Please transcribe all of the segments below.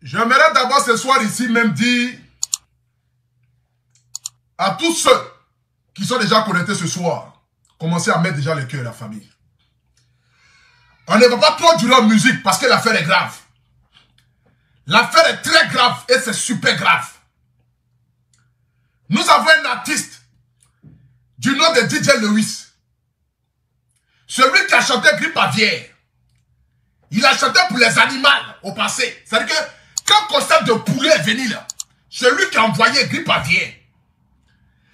J'aimerais d'abord ce soir ici même dire à tous ceux qui sont déjà connectés ce soir, commencez à mettre déjà le cœur et la famille. On ne va pas trop durer en musique parce que l'affaire est grave. L'affaire est très grave et c'est super grave. Nous avons un artiste du nom de DJ Lewis. Celui qui a chanté Grippe aviaire. Il a chanté pour les animaux au passé. C'est-à-dire que quand le concept de poulet est venu là, c'est lui qui a envoyé Grippe aviaire.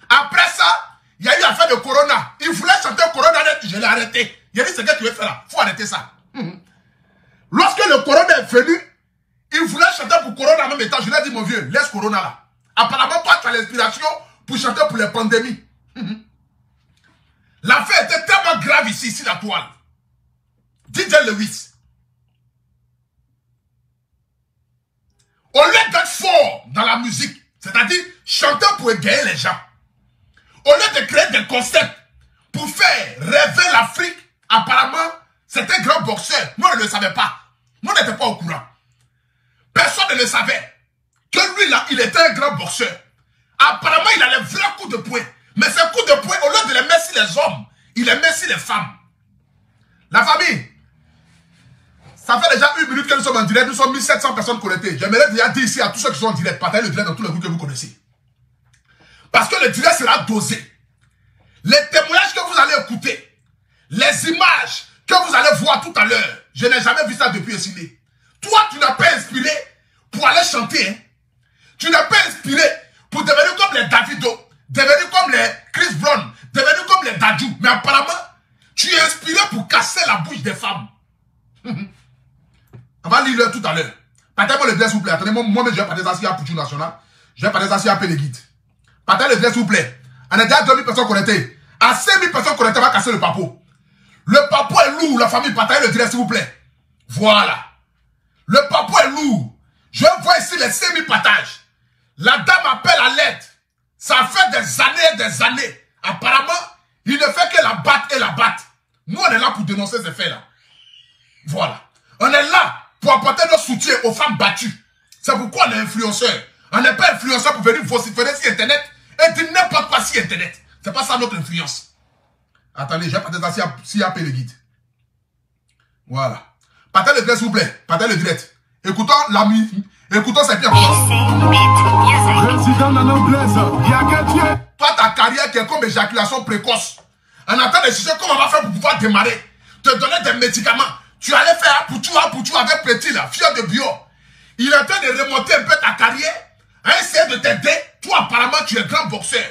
Après ça, il y a eu l'affaire de Corona. Il voulait chanter Corona, je l'ai arrêté. Il a dit, c'est ce que tu veux faire là. Il faut arrêter ça. Lorsque le Corona est venu, il voulait chanter pour Corona en même temps. Je lui ai dit, mon vieux, laisse Corona là. Apparemment, toi, tu as l'inspiration pour chanter pour les pandémies. L'affaire était tellement grave ici, la toile. DJ Lewis. Au lieu d'être fort dans la musique, c'est-à-dire chanter pour égayer les gens, au lieu de créer des concepts pour faire rêver l'Afrique, apparemment, c'est un grand boxeur. Nous, on ne le savait pas. Nous, on n'était pas au courant. Personne ne le savait. Que lui, là, il était un grand boxeur. Apparemment, il a les vrais coups de poing. Mais ces coups de poing, au lieu de les mettre sur les hommes, il les met sur les femmes. La famille, ça fait déjà 1 minute que nous sommes en direct. Nous sommes 1700 personnes connectées. J'aimerais déjà dire ici à tous ceux qui sont en direct, partagez le direct dans tous les groupes que vous connaissez. Parce que le direct sera dosé. Les témoignages que vous allez écouter, les images que vous allez voir tout à l'heure, je n'ai jamais vu ça depuis Ciné. Toi, tu n'as pas inspiré pour aller chanter. Hein? Tu n'as pas inspiré pour devenir comme les Davido, devenir comme les Chris Brown, devenir comme les Dadju. Mais apparemment, tu es inspiré pour casser la bouche des femmes. On va lire tout à l'heure. Partagez-moi le direct, s'il vous plaît. Attendez, moi, je vais partager ça à Pouchou National. Je vais partager ça à les guides. Partagez le direct, s'il vous plaît. On a déjà 2000 personnes connectées. À 5000 personnes connectées, on va casser le papo. Le papo est lourd, la famille. Partagez le direct, s'il vous plaît. Voilà. Le papo est lourd. Je vois ici les 5000 partages. La dame appelle à l'aide. Ça fait des années et des années. Apparemment, il ne fait que la battre et la battre. Nous, on est là pour dénoncer ces faits-là. Voilà. On est là pour apporter notre soutien aux femmes battues. C'est pourquoi on est influenceur. On n'est pas influenceur pour venir vociférer sur Internet et dire n'importe quoi sur Internet. C'est pas ça notre influence. Attendez, je vais partager ça si AP le guide. Voilà. Partagez le direct, s'il vous plaît. Partagez le direct. Écoutons l'ami. Écoutons cette pièce. Toi, ta carrière qui est comme éjaculation précoce. On attend de chercher comment on va faire pour pouvoir démarrer. Te donner des médicaments. Tu allais faire Pouchou avec Petit là, fier de bio. Il est en train de remonter un peu ta carrière. À essayer de t'aider. Toi, apparemment, tu es grand boxeur.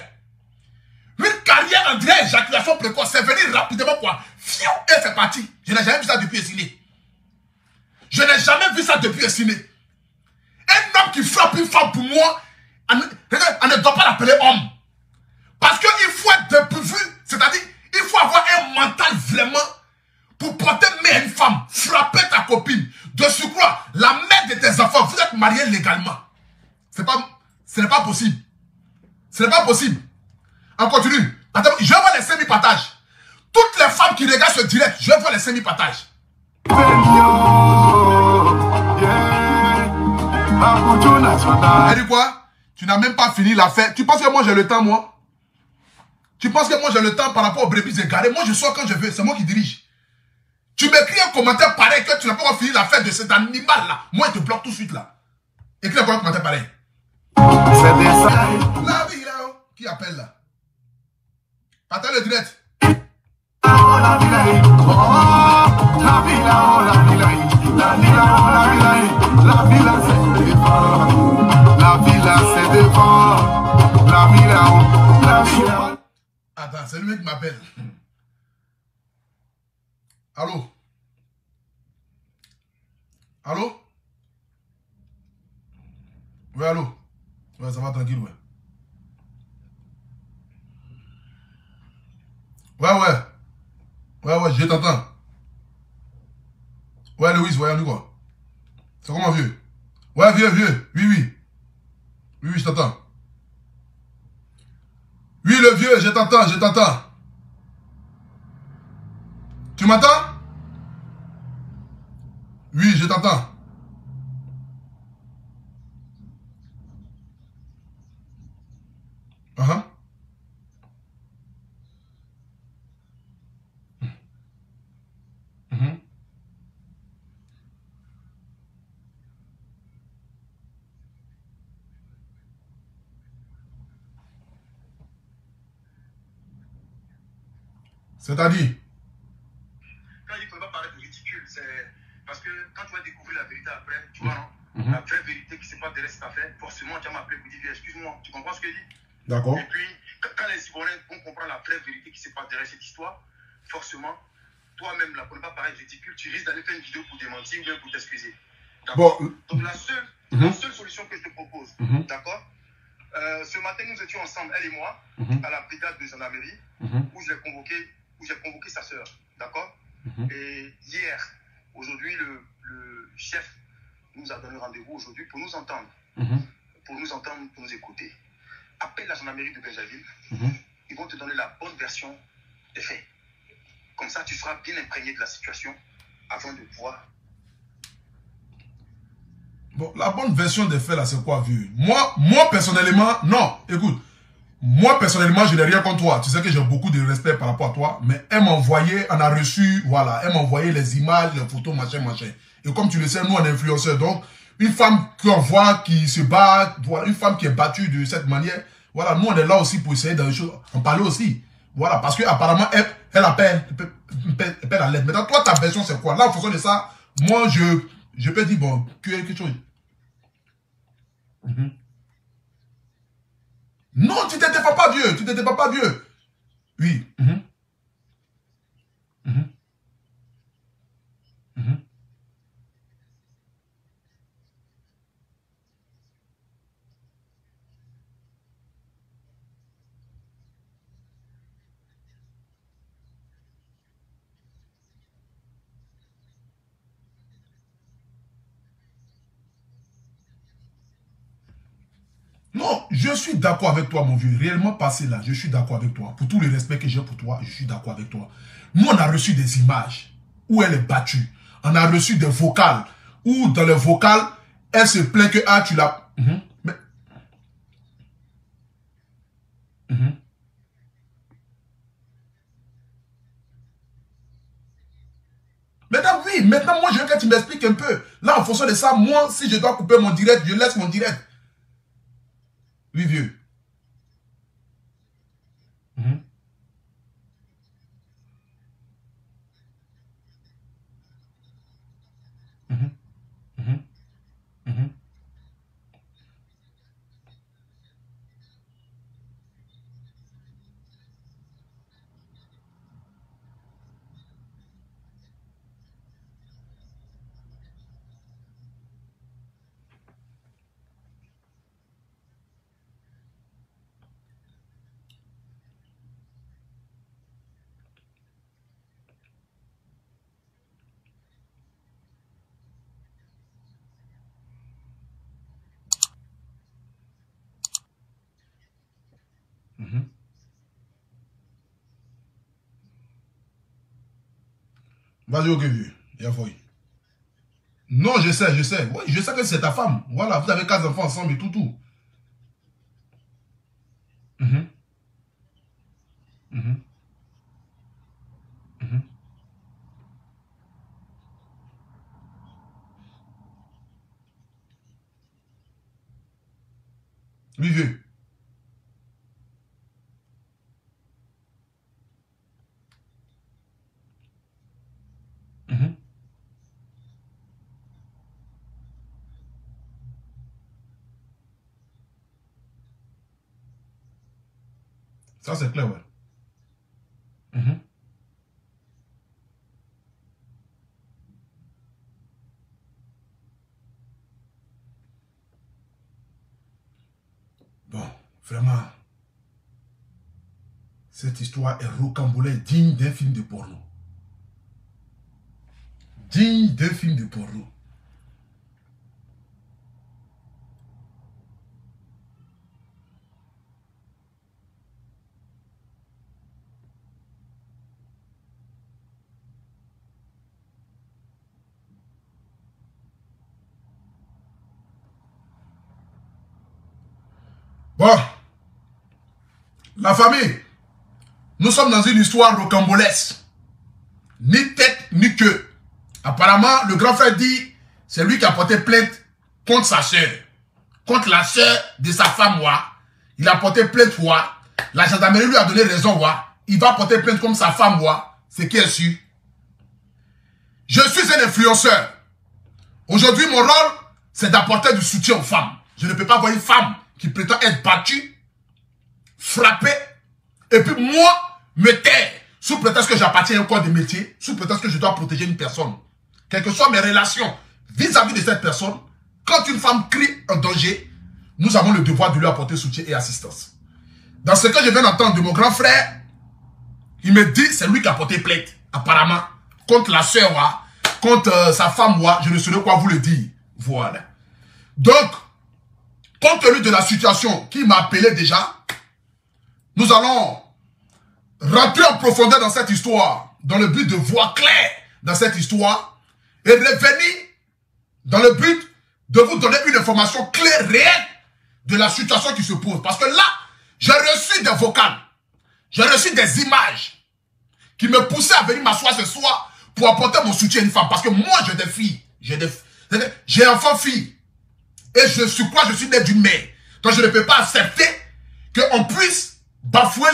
Une carrière en direct éjaculation précoce, c'est venir rapidement quoi. Fiou, et c'est parti. Je n'ai jamais vu ça depuis Ciné. Je n'ai jamais vu ça depuis Ciné. Un homme qui frappe une femme pour moi, on ne doit pas l'appeler homme. Parce qu'il faut être dépourvu, c'est-à-dire, il faut avoir un mental vraiment pour porter main à une femme, frapper ta copine. De surcroît, la mère de tes enfants, vous êtes mariés légalement. Ce n'est pas possible. Ce n'est pas possible. On continue. Attends, je vais voir les 5000 partages. Toutes les femmes qui regardent ce direct, je vais voir les 5000 partages. Elle dit quoi? Tu n'as même pas fini l'affaire. Tu penses que moi j'ai le temps, moi? Tu penses que moi j'ai le temps par rapport aux brebis égarées? Moi je sors quand je veux, c'est moi qui dirige. Tu m'écris un commentaire pareil que tu n'as pas encore fini l'affaire de cet animal là. Moi je te bloque tout de suite là. Écris un commentaire pareil. C'est des ça. La vie là, qui appelle là? Attends le direct. La villa c'est devant. La villa. Attends, c'est le mec qui m'appelle. Allô? Allô? Ouais, allô? Ouais, ça va tranquille, ouais. Ouais, je t'entends. Ouais, Louis, ouais, on dit quoi? C'est comment, vieux? Ouais, vieux, oui, je t'entends. Oui, le vieux, je t'entends. Tu m'entends? Oui, je t'entends. C'est-à-dire? Quand il ne faut pas paraître ridicule, c'est parce que quand tu vas découvrir la vérité après, tu vois, non? La vraie vérité qui se passe derrière cette affaire, forcément, tu vas m'appeler pour dire, excuse-moi, tu comprends ce que je dis? D'accord. Et puis, quand les Ivoiriens vont comprendre la vraie vérité qui se passe derrière cette histoire, forcément, toi-même, là, pour ne pas paraître ridicule, tu risques d'aller faire une vidéo pour démentir ou bien pour t'excuser. D'accord? Bon. Donc, la seule solution que je te propose, d'accord? Ce matin, nous étions ensemble, elle et moi, à la brigade de gendarmerie, où j'ai convoqué sa sœur, d'accord? Et hier, aujourd'hui, le chef nous a donné rendez-vous aujourd'hui pour nous entendre, pour nous écouter. Appelle la gendarmerie de Bingerville, ils vont te donner la bonne version des faits. Comme ça, tu seras bien imprégné de la situation avant de pouvoir... Bon, la bonne version des faits, là, c'est quoi, vieux? Moi, personnellement, non, écoute. Moi, personnellement, je n'ai rien contre toi. Tu sais que j'ai beaucoup de respect par rapport à toi. Mais elle m'a envoyé, on a reçu, voilà, elle m'a envoyé les images, les photos, machin. Et comme tu le sais, nous, on est influenceurs. Donc, une femme qu'on voit qui se bat, voilà, une femme qui est battue de cette manière, voilà, nous, on est là aussi pour essayer d'en parler aussi. Voilà, parce qu'apparemment, elle appelle à l'aide. Maintenant, toi, ta version, c'est quoi? Là, en fonction de ça, moi, je peux dire, bon, quelque chose. Non, tu ne t'étais pas vieux. Tu ne t'étais pas vieux. Oui. Non, je suis d'accord avec toi, mon vieux. Réellement passé là, je suis d'accord avec toi. Pour tout le respect que j'ai pour toi, je suis d'accord avec toi. Nous, on a reçu des images où elle est battue. On a reçu des vocales où, dans les vocales, elle se plaint que, ah, tu l'as... Mais... Maintenant, oui, maintenant, moi, je veux que tu m'expliques un peu. Là, en fonction de ça, moi, si je dois couper mon direct, je laisse mon direct. Oui, vieux. Vas-y, ok, vieux. Il y a fouille. Non, je sais, je sais. Oui, je sais que c'est ta femme. Voilà, vous avez 4 enfants ensemble et tout. Oui, vieux. Ça, c'est clair, ouais. Bon, vraiment, cette histoire est rocambolesque, digne d'un film de porno. Digne d'un film de porno. Bon, la famille, nous sommes dans une histoire rocambolesque. Ni tête, ni queue. Apparemment, le grand frère dit, c'est lui qui a porté plainte contre sa soeur. Contre la soeur de sa femme, ouais. Il a porté plainte, ouais. La gendarmerie lui a donné raison, ouais. il va porter plainte comme sa femme, moi. C'est qui est sûr. Je suis un influenceur. Aujourd'hui, mon rôle, c'est d'apporter du soutien aux femmes. Je ne peux pas voir une femme qui prétend être battue, frappée, et puis moi, me taire, sous prétexte que j'appartiens à un corps de métier, sous prétexte que je dois protéger une personne. Quelles que soient mes relations vis-à-vis de cette personne, quand une femme crie un danger, nous avons le devoir de lui apporter soutien et assistance. Dans ce que je viens d'entendre de mon grand frère, il me dit c'est lui qui a porté plainte, apparemment, contre la sœur, contre sa femme, je ne saurais quoi vous le dire. Voilà. Donc, compte tenu de la situation qui m'a appelé déjà, nous allons rentrer en profondeur dans cette histoire, dans le but de voir clair dans cette histoire, et revenir dans le but de vous donner une information claire, réelle, de la situation qui se pose. Parce que là, j'ai reçu des vocales, j'ai reçu des images qui me poussaient à venir m'asseoir ce soir pour apporter mon soutien à une femme. Parce que moi, j'ai des filles, j'ai enfant fille, et je suis né d'une mère. Donc je ne peux pas accepter qu'on puisse bafouer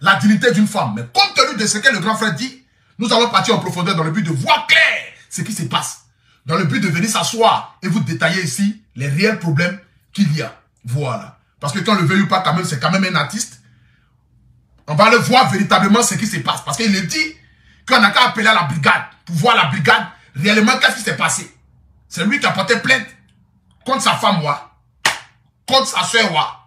la dignité d'une femme. Mais compte tenu de ce que le grand frère dit, nous allons partir en profondeur dans le but de voir clair ce qui se passe. Dans le but de venir s'asseoir et vous détailler ici les réels problèmes qu'il y a. Voilà. Parce que quand le veuille ou pas, quand même, c'est quand même un artiste. On va le voir véritablement ce qui se passe. Parce qu'il est dit qu'on n'a qu'à appeler à la brigade pour voir la brigade réellement qu'est-ce qui s'est passé. C'est lui qui a porté plainte contre sa femme, contre sa soeur,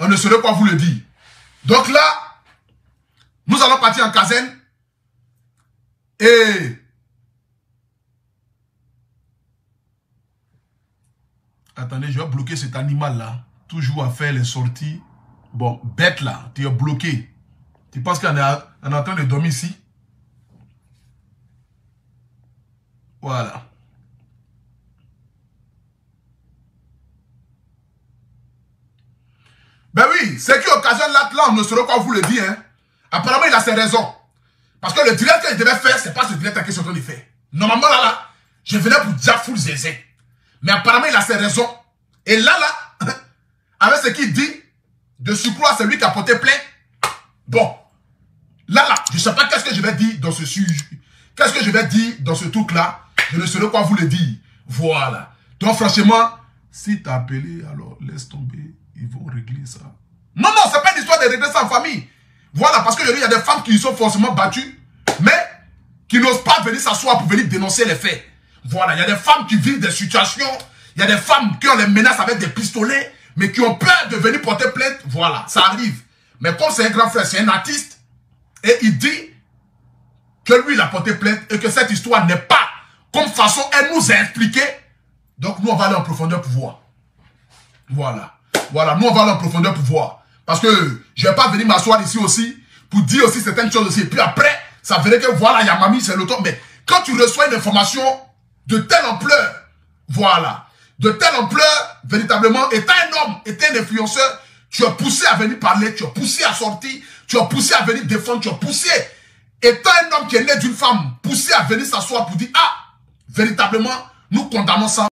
On ne saurait pas vous le dire. Donc là, nous allons partir en caserne. Et attendez, je vais bloquer cet animal-là. Toujours à faire les sorties. Bon, bête là, tu es bloqué. Tu penses qu'on est en train de dormir ici? Voilà. Ben oui, ce qui occasionne là, on ne saurait pas vous le dire. Hein. Apparemment, il a ses raisons. Parce que le direct qu'il devait faire, c'est pas ce direct qu'il est en train de faire. Normalement, là, je venais pour dire full zézé. Mais apparemment, il a ses raisons. Et là, avec ce qu'il dit, de surcroît, c'est lui qui a porté plainte. Bon, là, je ne sais pas qu'est-ce que je vais dire dans ce sujet. Qu'est-ce que je vais dire dans ce truc-là. Je ne saurais pas vous le dire. Voilà. Donc, franchement, si tu as appelé, alors laisse tomber. Ils vont régler ça. Non, non, c'est pas une histoire de régler ça en famille. Voilà, parce que il y a des femmes qui sont forcément battues, mais qui n'osent pas venir s'asseoir pour venir dénoncer les faits. Voilà, il y a des femmes qui vivent des situations, il y a des femmes qui ont les menaces avec des pistolets, mais qui ont peur de venir porter plainte. Voilà, ça arrive. Mais comme c'est un grand frère, c'est un artiste, et il dit que lui, il a porté plainte et que cette histoire n'est pas comme façon elle nous a expliqué. Donc nous, on va aller en profondeur pour voir. Voilà. Voilà, nous on va aller en profondeur pour voir. Parce que je ne vais pas venir m'asseoir ici aussi pour dire aussi certaines choses aussi. Et puis après, ça verrait que voilà, il y a mamie, c'est l'autre. Mais quand tu reçois une information de telle ampleur, voilà, de telle ampleur, véritablement, étant un homme, étant un influenceur, tu as poussé à venir parler, tu as poussé à sortir, tu as poussé à venir défendre, tu as poussé, étant un homme qui est né d'une femme, poussé à venir s'asseoir pour dire, ah, véritablement, nous condamnons ça.